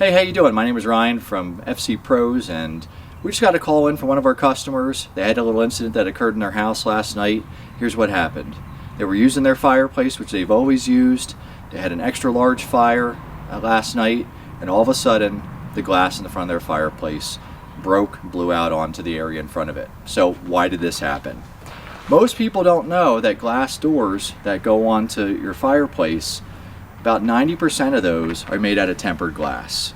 Hey, how you doing? My name is Ryan from FC Pros, and we just got a call in from one of our customers. They had a little incident that occurred in their house last night. Here's what happened. They were using their fireplace, which they've always used. They had an extra large fire last night, and all of a sudden the glass in the front of their fireplace broke, blew out onto the area in front of it. So why did this happen? Most people don't know that glass doors that go onto your fireplace, about 90% of those are made out of tempered glass.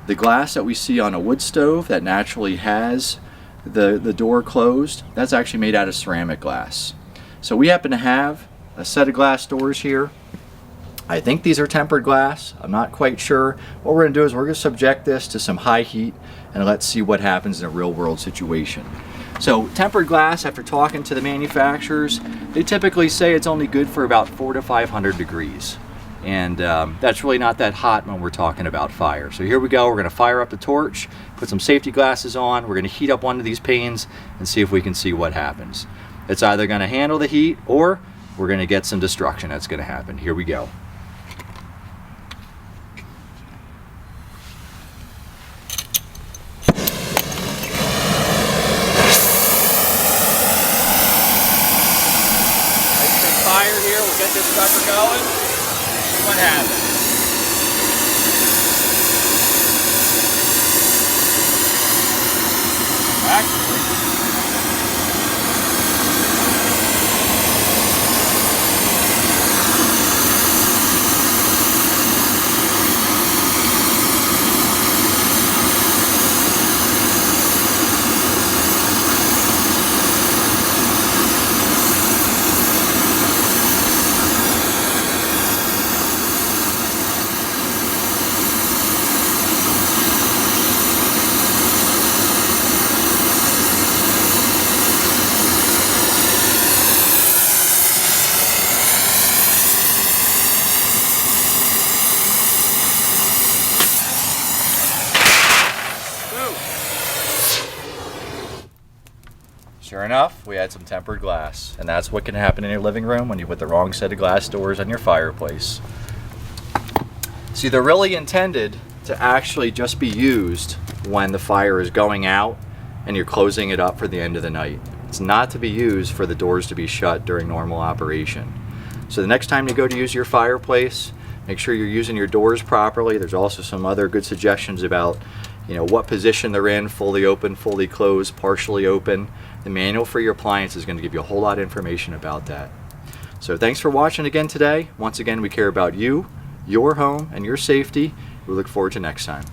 The glass that we see on a wood stove that naturally has the door closed, that's actually made out of ceramic glass. So we happen to have a set of glass doors here. I think these are tempered glass. I'm not quite sure. What we're going to do is we're going to subject this to some high heat and let's see what happens in a real world situation. So tempered glass, after talking to the manufacturers, they typically say it's only good for about 400 to 500 degrees. And that's really not that hot when we're talking about fire. So here we go. We're going to fire up the torch, put some safety glasses on. We're going to heat up one of these panes and see if we can see what happens. It's either going to handle the heat or we're going to get some destruction that's going to happen. Here we go. Nice big fire here. We'll get this sucker going. What happened? Actually, sure enough, we had some tempered glass, and that's what can happen in your living room when you put the wrong set of glass doors on your fireplace. See, they're really intended to actually just be used when the fire is going out and you're closing it up for the end of the night. It's not to be used for the doors to be shut during normal operation. So the next time you go to use your fireplace, make sure you're using your doors properly. There's also some other good suggestions about what position they're in, fully open, fully closed, partially open. The manual for your appliance is going to give you a whole lot of information about that. So thanks for watching again today. Once again, we care about you, your home, and your safety. We look forward to next time.